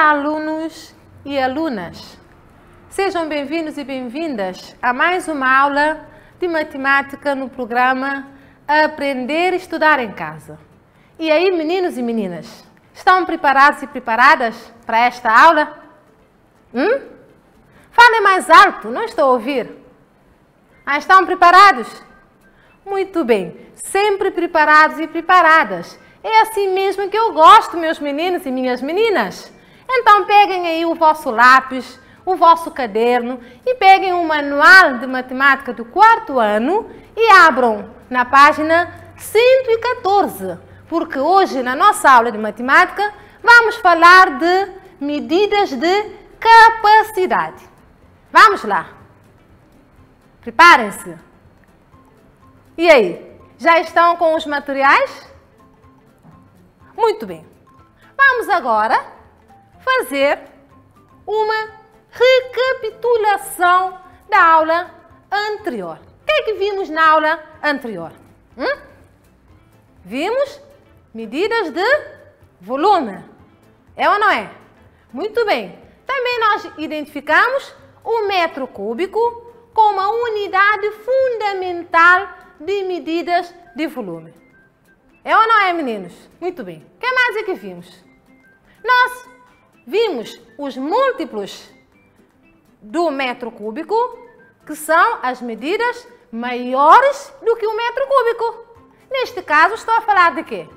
Olá, alunos e alunas! Sejam bem-vindos e bem-vindas a mais uma aula de matemática no programa Aprender e Estudar em Casa. E aí, meninos e meninas, estão preparados e preparadas para esta aula? Falem mais alto, não estou a ouvir. Estão preparados? Muito bem, sempre preparados e preparadas. É assim mesmo que eu gosto, meus meninos e minhas meninas. Então peguem aí o vosso lápis, o vosso caderno e peguem o manual de matemática do 4º ano e abram na página 114, porque hoje na nossa aula de matemática vamos falar de medidas de capacidade. Vamos lá. Preparem-se. E aí, já estão com os materiais? Muito bem. Vamos agora fazer uma recapitulação da aula anterior. O que é que vimos na aula anterior? Vimos medidas de volume. É ou não é? Muito bem. Também nós identificamos o metro cúbico como a unidade fundamental de medidas de volume. É ou não é, meninos? Muito bem. O que mais é que vimos? Nós vimos os múltiplos do metro cúbico, que são as medidas maiores do que o metro cúbico. Neste caso, estou a falar de quê?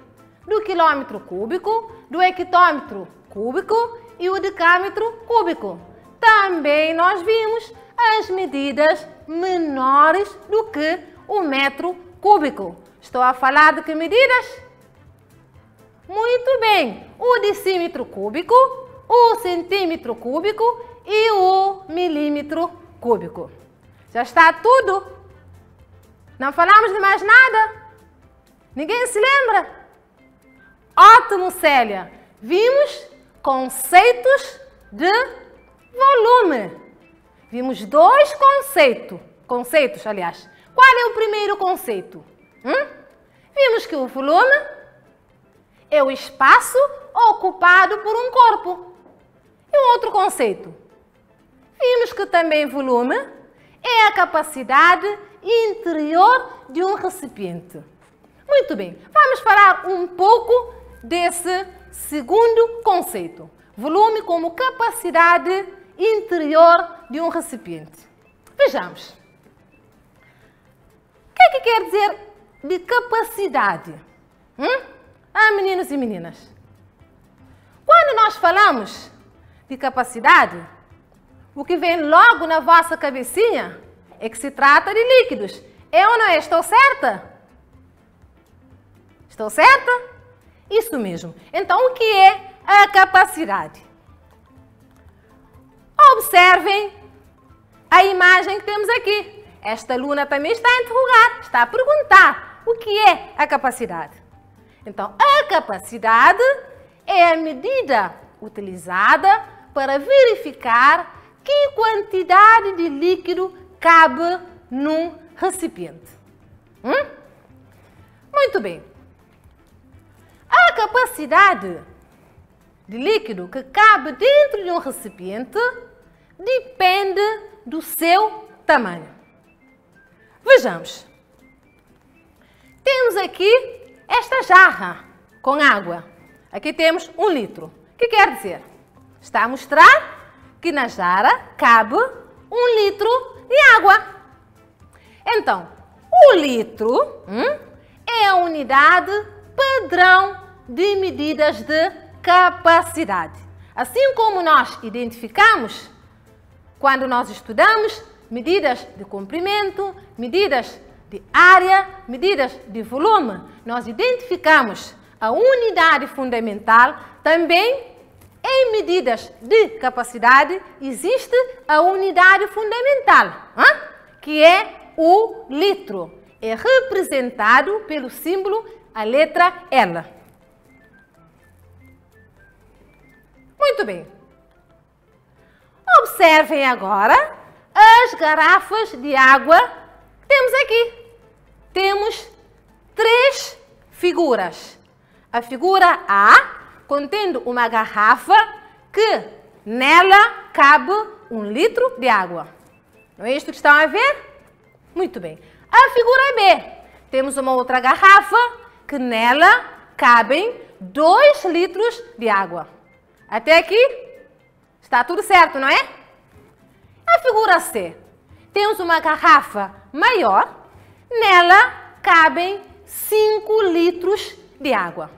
Do quilômetro cúbico, do hectômetro cúbico e o decâmetro cúbico. Também nós vimos as medidas menores do que o metro cúbico. Estou a falar de que medidas? Muito bem, o decímetro cúbico, o centímetro cúbico e o milímetro cúbico. Já está tudo? Não falamos de mais nada? Ninguém se lembra? Ótimo, Célia! Vimos conceitos de volume. Vimos dois conceitos, aliás. Qual é o primeiro conceito? Vimos que o volume é o espaço ocupado por um corpo. E o outro conceito? Vimos que também volume é a capacidade interior de um recipiente. Muito bem, vamos falar um pouco desse segundo conceito. Volume como capacidade interior de um recipiente. Vejamos. O que é que quer dizer de capacidade? Meninos e meninas? Quando nós falamos de capacidade, o que vem logo na vossa cabecinha é que se trata de líquidos. É ou não é? Estou certa? Estou certa? Isso mesmo. Então, o que é a capacidade? Observem a imagem que temos aqui. Esta aluna também está a interrogar, está a perguntar o que é a capacidade. Então, a capacidade é a medida utilizada para verificar que quantidade de líquido cabe num recipiente. Muito bem. A capacidade de líquido que cabe dentro de um recipiente depende do seu tamanho. Vejamos. Temos aqui esta jarra com água. Aqui temos 1 litro. O que quer dizer? Está a mostrar que na jarra cabe 1 litro de água. Então, o litro é a unidade padrão de medidas de capacidade. Assim como nós identificamos quando nós estudamos medidas de comprimento, medidas de área, medidas de volume, nós identificamos a unidade fundamental. Também em medidas de capacidade existe a unidade fundamental, que é o litro. É representado pelo símbolo, a letra L. Muito bem. Observem agora as garrafas de água que temos aqui. Temos 3 figuras. A figura A, contendo uma garrafa que nela cabe 1 litro de água. Não é isto que estão a ver? Muito bem. A figura B. Temos uma outra garrafa que nela cabem 2 litros de água. Até aqui está tudo certo, não é? A figura C. Temos uma garrafa maior. Nela cabem 5 litros de água.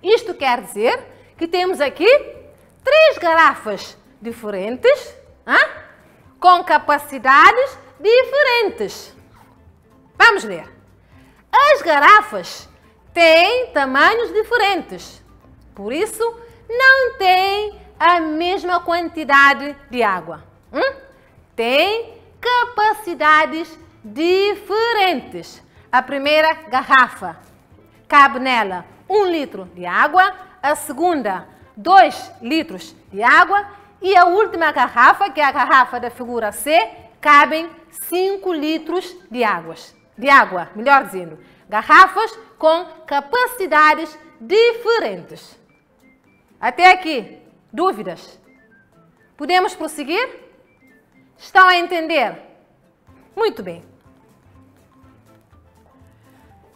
Isto quer dizer que temos aqui 3 garrafas diferentes, com capacidades diferentes. Vamos ler. As garrafas têm tamanhos diferentes, por isso não têm a mesma quantidade de água. Têm capacidades diferentes. A primeira garrafa cabe nela 1 litro de água, a segunda 2 litros de água e a última garrafa, que é a garrafa da figura C, cabem 5 litros de água, melhor dizendo, garrafas com capacidades diferentes. Até aqui, dúvidas? Podemos prosseguir? Estão a entender? Muito bem.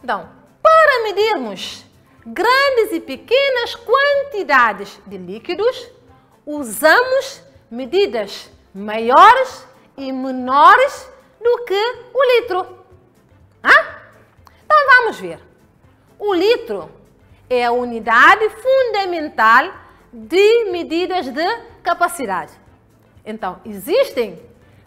Então, para medirmos grandes e pequenas quantidades de líquidos, usamos medidas maiores e menores do que o litro. Então vamos ver. O litro é a unidade fundamental de medidas de capacidade. Então, existem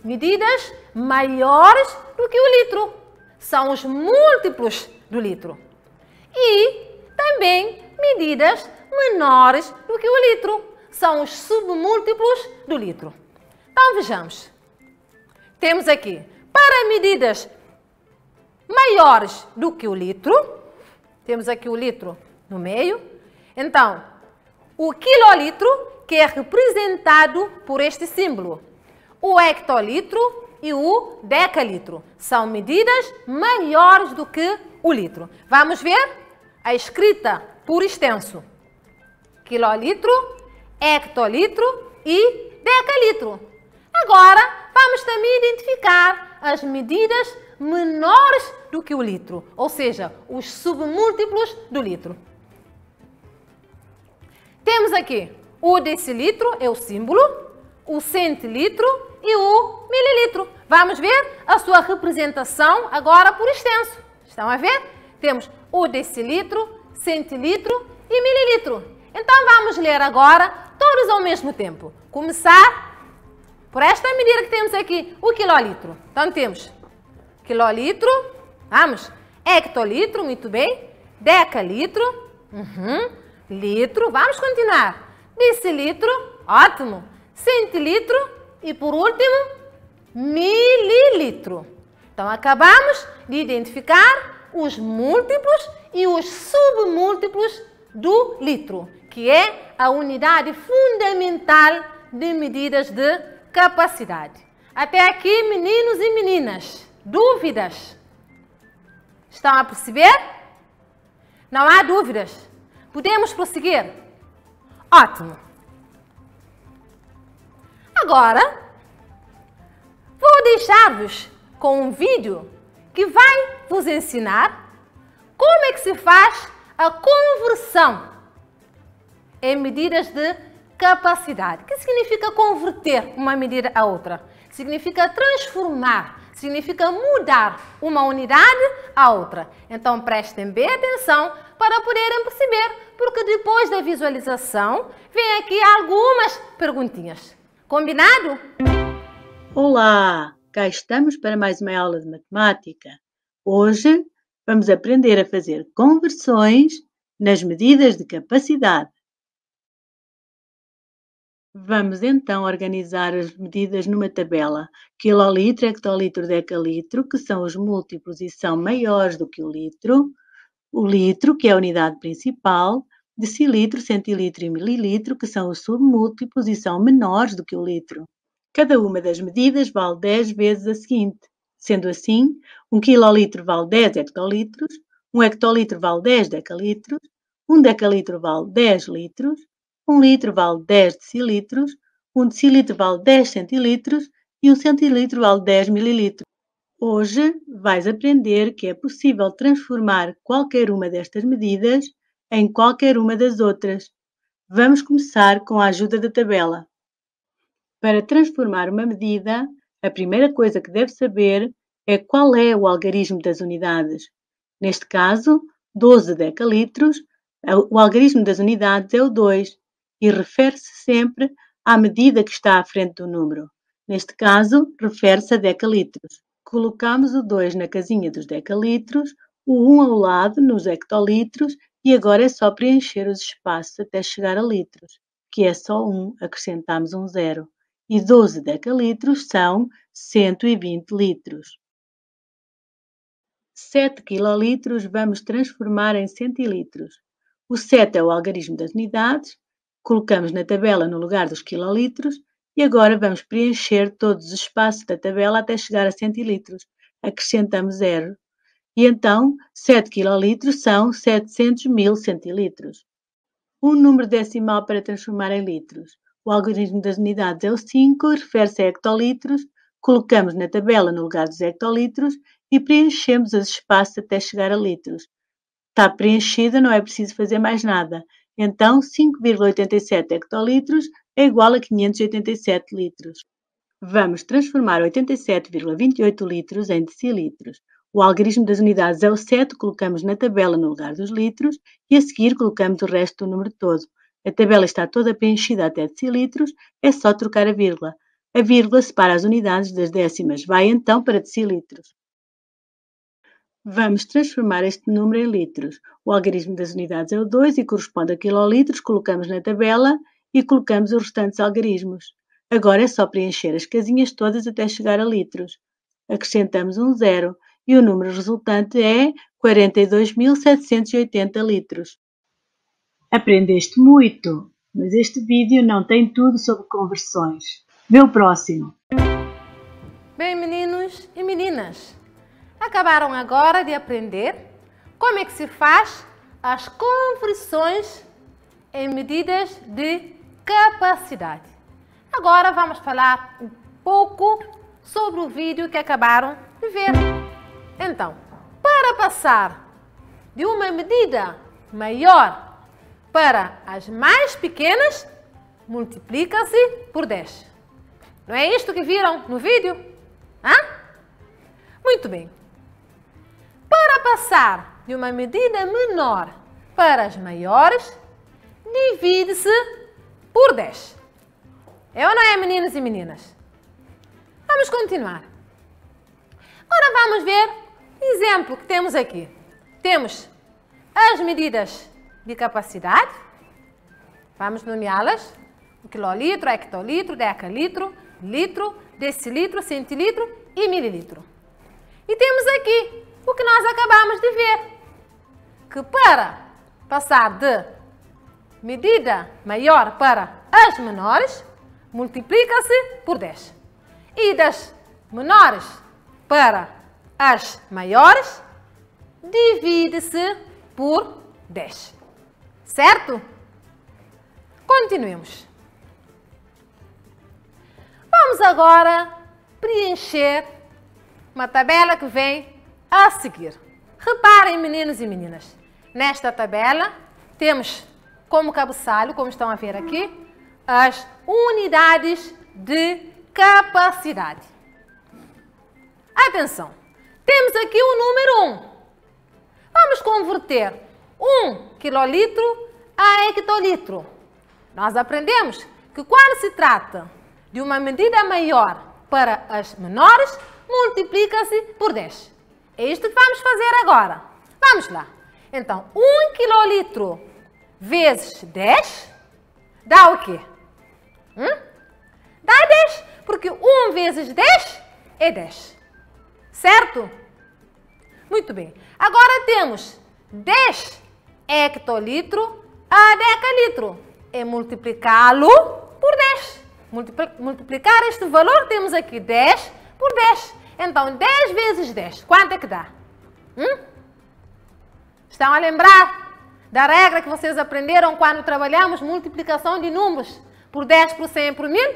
medidas maiores do que o litro. São os múltiplos do litro. E também medidas menores do que o litro. São os submúltiplos do litro. Então, vejamos. Temos aqui, para medidas maiores do que o litro, temos aqui o litro no meio. Então, o quilolitro, que é representado por este símbolo. O hectolitro e o decalitro são medidas maiores do que o litro. Vamos ver a escrita por extenso. Quilolitro, hectolitro e decalitro. Agora, vamos também identificar as medidas menores do que o litro, ou seja, os submúltiplos do litro. Temos aqui o decilitro, é o símbolo, o centilitro e o mililitro. Vamos ver a sua representação agora por extenso. Estão a ver? Temos o decilitro, centilitro e mililitro. Então, vamos ler agora todos ao mesmo tempo. Começar por esta medida que temos aqui, o quilolitro. Então, temos quilolitro, vamos, hectolitro, muito bem, decalitro, litro, vamos continuar, decilitro, ótimo, centilitro e, por último, mililitro. Então, acabamos de identificar os múltiplos e os submúltiplos do litro, que é a unidade fundamental de medidas de capacidade. Até aqui, meninos e meninas, dúvidas? Estão a perceber? Não há dúvidas? Podemos prosseguir? Ótimo! Agora, vou deixar-vos com um vídeo que vai vos ensinar como é que se faz a conversão em medidas de capacidade. O que significa converter uma medida a outra? Significa transformar, significa mudar uma unidade a outra. Então, prestem bem atenção para poderem perceber, porque depois da visualização, vem aqui algumas perguntinhas. Combinado? Olá! Cá estamos para mais uma aula de matemática. Hoje vamos aprender a fazer conversões nas medidas de capacidade. Vamos então organizar as medidas numa tabela. Quilolitro, hectolitro, decalitro, que são os múltiplos e são maiores do que o litro, que é a unidade principal, decilitro, centilitro e mililitro, que são os submúltiplos e são menores do que o litro. Cada uma das medidas vale 10 vezes a seguinte. Sendo assim, um quilolitro vale 10 hectolitros, um hectolitro vale 10 decalitros, um decalitro vale 10 litros, 1 litro vale 10 decilitros, 1 decilitro vale 10 centilitros e 1 centilitro vale 10 mililitros. Hoje vais aprender que é possível transformar qualquer uma destas medidas em qualquer uma das outras. Vamos começar com a ajuda da tabela. Para transformar uma medida, a primeira coisa que deve saber é qual é o algarismo das unidades. Neste caso, 12 decalitros, o algarismo das unidades é o 2 e refere-se sempre à medida que está à frente do número. Neste caso, refere-se a decalitros. Colocamos o 2 na casinha dos decalitros, o 1 ao lado nos hectolitros e agora é só preencher os espaços até chegar a litros, que é só 1, acrescentamos um 0. E 12 decalitros são 120 litros. 7 quilolitros vamos transformar em centilitros. O 7 é o algarismo das unidades, colocamos na tabela no lugar dos quilolitros e agora vamos preencher todos os espaços da tabela até chegar a centilitros. Acrescentamos 0. E então, 7 quilolitros são 700.000 centilitros. Um número decimal para transformar em litros. O algarismo das unidades é o 5, refere-se a hectolitros, colocamos na tabela no lugar dos hectolitros e preenchemos os espaços até chegar a litros. Está preenchida, não é preciso fazer mais nada. Então, 5,87 hectolitros é igual a 587 litros. Vamos transformar 87,28 litros em decilitros. O algarismo das unidades é o 7, colocamos na tabela no lugar dos litros e a seguir colocamos o resto do número todo. A tabela está toda preenchida até decilitros, é só trocar a vírgula. A vírgula separa as unidades das décimas, vai então para decilitros. Vamos transformar este número em litros. O algarismo das unidades é o 2 e corresponde a quilolitros, colocamos na tabela e colocamos os restantes algarismos. Agora é só preencher as casinhas todas até chegar a litros. Acrescentamos um 0 e o número resultante é 42.780 litros. Aprendeste muito, mas este vídeo não tem tudo sobre conversões. Vê o próximo. Bem, meninos e meninas, acabaram agora de aprender como é que se faz as conversões em medidas de capacidade. Agora vamos falar um pouco sobre o vídeo que acabaram de ver. Então, para passar de uma medida maior para as mais pequenas, multiplica-se por 10. Não é isto que viram no vídeo? Hã? Muito bem. Para passar de uma medida menor para as maiores, divide-se por 10. É ou não é, meninos e meninas? Vamos continuar. Agora vamos ver o exemplo que temos aqui. Temos as medidas de capacidade. Vamos nomeá-las. O quilolitro, hectolitro, decalitro, litro, decilitro, centilitro e mililitro. E temos aqui o que nós acabamos de ver, que para passar de medida maior para as menores, multiplica-se por 10. E das menores para as maiores, divide-se por 10. Certo? Continuemos. Vamos agora preencher uma tabela que vem a seguir. Reparem, meninos e meninas, nesta tabela temos como cabeçalho, como estão a ver aqui, as unidades de capacidade. Atenção, temos aqui o número 1. Vamos converter 1 quilolitro a hectolitro. Nós aprendemos que quando se trata de uma medida maior para as menores, multiplica-se por 10. É isto que vamos fazer agora. Vamos lá. Então, 1 quilolitro vezes 10 dá o quê? Dá 10, porque 1 vezes 10 é 10. Certo? Muito bem. Agora temos 10 hectolitro a decalitro. É multiplicá-lo por 10. Multiplicar este valor, temos aqui 10 por 10. Então, 10 vezes 10, quanto é que dá? Estão a lembrar? Da regra que vocês aprenderam quando trabalhamos multiplicação de números por 10, por 100, por 1000?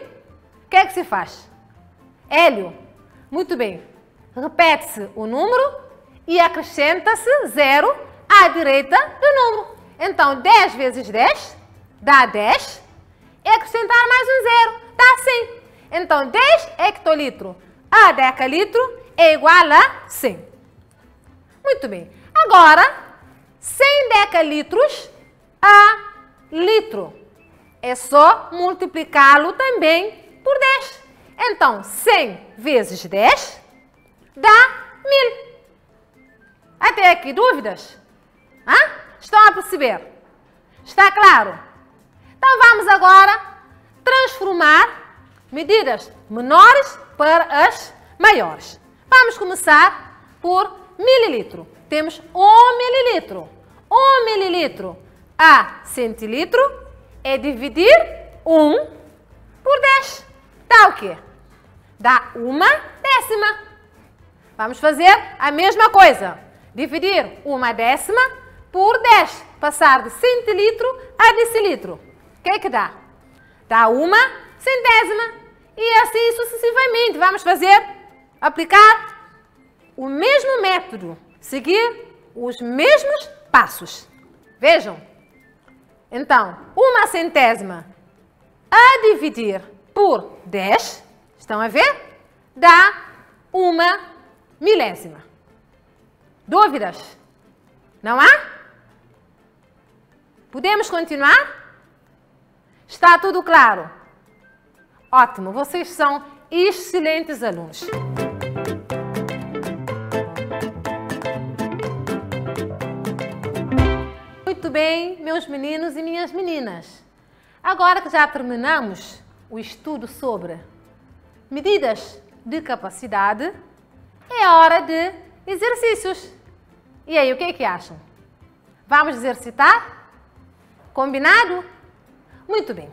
O que é que se faz? Hélio, muito bem. Repete-se o número e acrescenta-se 0 à direita do número. Então, 10 vezes 10 dá 10. E acrescentar mais um 0 dá 100. Então, 10 hectolitros a decalitro é igual a 100. Muito bem. Agora, 100 decalitros a litro. É só multiplicá-lo também por 10. Então, 100 vezes 10 dá 1000. Até aqui, dúvidas? Estão a perceber? Está claro? Então, vamos agora transformar medidas menores para as maiores. Vamos começar por mililitro. Temos 1 mililitro. 1 mililitro a centilitro é dividir 1 por 10. Dá o quê? Dá 1/10. Vamos fazer a mesma coisa. Dividir 1/10 por 10. Passar de centilitro a decilitro. O que é que dá? Dá 1/100. E assim sucessivamente. Vamos aplicar o mesmo método. Seguir os mesmos passos. Vejam. Então, 1/100 a dividir por 10, estão a ver? Dá 1/1000. Dúvidas? Não há? Podemos continuar? Está tudo claro? Ótimo, vocês são excelentes alunos. Muito bem, meus meninos e minhas meninas. Agora que já terminamos o estudo sobre medidas de capacidade, é hora de exercícios. E aí, o que é que acham? Vamos exercitar? Combinado? Muito bem.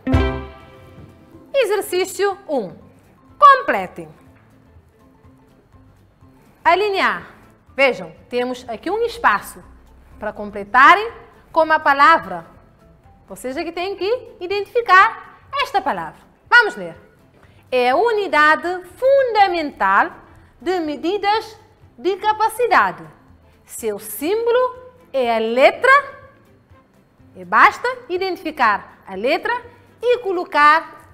Exercício 1. Completem. Alinhar. Vejam, temos aqui um espaço para completarem com a palavra. Vocês aqui têm que identificar esta palavra. Vamos ler. É a unidade fundamental de medidas de capacidade. Seu símbolo é a letra. E basta identificar a letra e colocar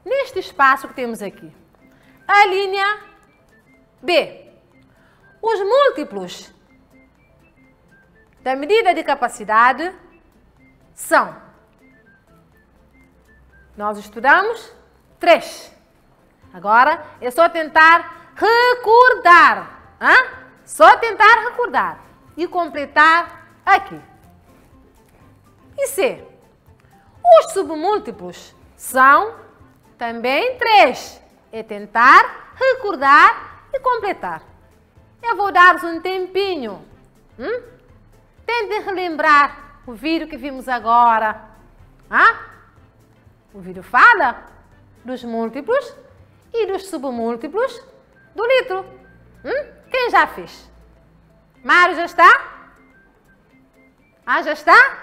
neste espaço que temos aqui. A linha B. Os múltiplos da medida de capacidade são. Nós estudamos 3. Agora é só tentar recordar. Só tentar recordar e completar aqui. E C. Os submúltiplos são também 3. É tentar recordar e completar. Eu vou dar-vos um tempinho. Tentem relembrar o vídeo que vimos agora. O vídeo fala dos múltiplos e dos submúltiplos do litro. Quem já fez? Mário já está? Já está?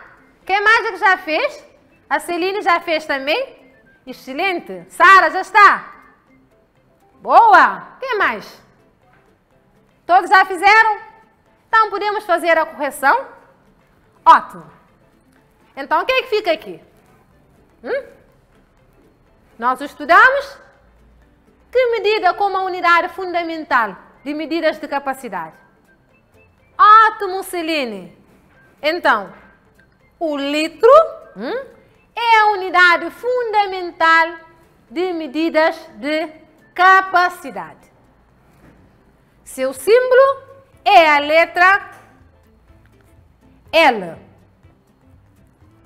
Quem mais é que já fez? A Celine já fez também? Excelente. Sara já está? Boa. Quem mais? Todos já fizeram? Então, podemos fazer a correção? Ótimo. Então, o que é que fica aqui? Nós estudamos que medida como a unidade fundamental de medidas de capacidade? Ótimo, Celine. Então, o litro é a unidade fundamental de medidas de capacidade. Seu símbolo é a letra L.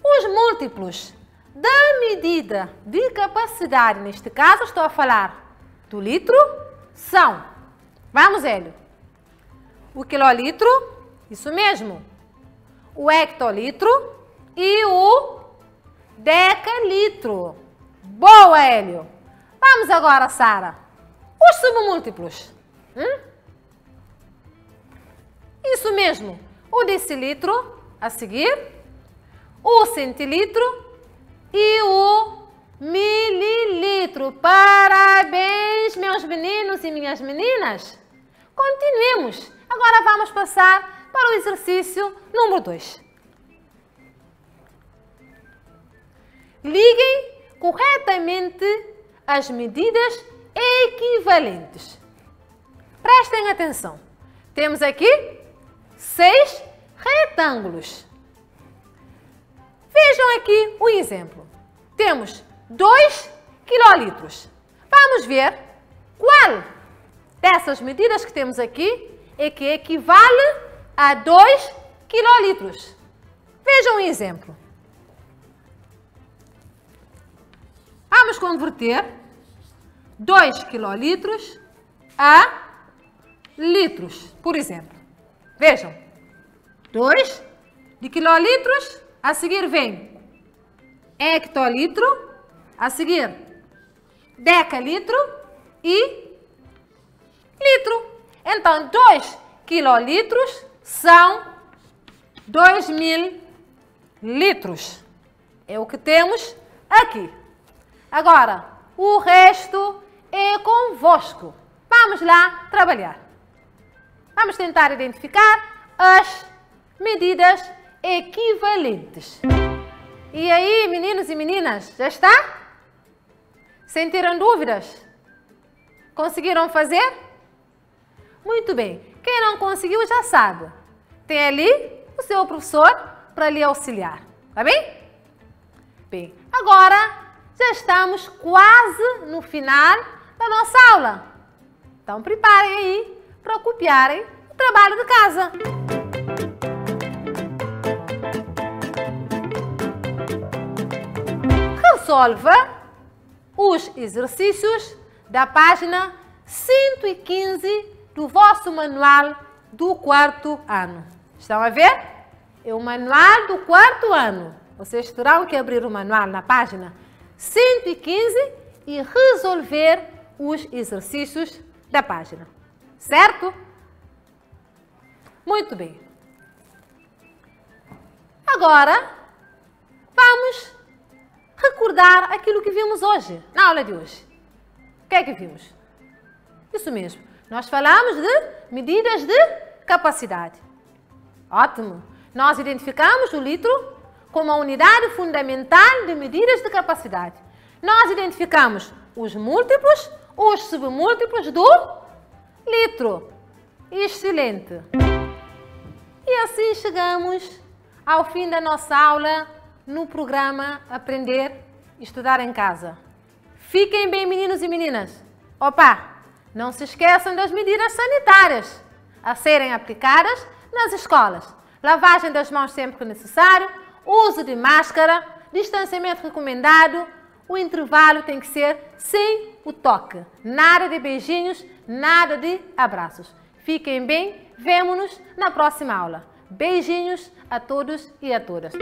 Os múltiplos da medida de capacidade, neste caso estou a falar do litro, são, vamos, Hélio, o quilolitro, isso mesmo, o hectolitro e o decalitro. Boa, Hélio. Vamos agora, Sara. Os submúltiplos. Isso mesmo. O decilitro, a seguir, o centilitro e o mililitro. Parabéns, meus meninos e minhas meninas. Continuemos. Agora vamos passar para o exercício número 2. Liguem corretamente as medidas equivalentes. Prestem atenção. Temos aqui 6 retângulos. Vejam aqui o exemplo. Temos 2 quilolitros. Vamos ver qual dessas medidas que temos aqui é que equivale a 2 quilolitros. Vejam um exemplo. Vamos converter 2 quilolitros a litros, por exemplo. Vejam, 2 de quilolitros, a seguir vem hectolitro, a seguir decalitro e litro. Então, 2 quilolitros são 2.000 litros. É o que temos aqui. Agora, o resto é convosco. Vamos lá trabalhar. Vamos tentar identificar as medidas equivalentes. E aí, meninos e meninas, já está? Sentiram dúvidas? Conseguiram fazer? Muito bem. Quem não conseguiu já sabe. Tem ali o seu professor para lhe auxiliar. Tá bem? Bem, agora já estamos quase no final da nossa aula. Então, preparem aí para copiarem o trabalho de casa. Resolva os exercícios da página 115 do vosso manual do 4º ano. Estão a ver? É o manual do 4º ano. Vocês terão que abrir o manual na página 115 e resolver os exercícios da página. Certo? Muito bem. Agora, vamos recordar aquilo que vimos hoje, na aula de hoje. O que é que vimos? Isso mesmo. Nós falamos de medidas de capacidade. Ótimo. Nós identificamos o litro como a unidade fundamental de medidas de capacidade. Nós identificamos os múltiplos, os submúltiplos do litro. Excelente. E assim chegamos ao fim da nossa aula no programa Aprender e Estudar em Casa. Fiquem bem, meninos e meninas. Opa, não se esqueçam das medidas sanitárias a serem aplicadas nas escolas. Lavagem das mãos sempre que necessário, uso de máscara, distanciamento recomendado, o intervalo tem que ser sem o toque. Nada de beijinhos, nada de abraços. Fiquem bem, vemo-nos na próxima aula. Beijinhos a todos e a todas.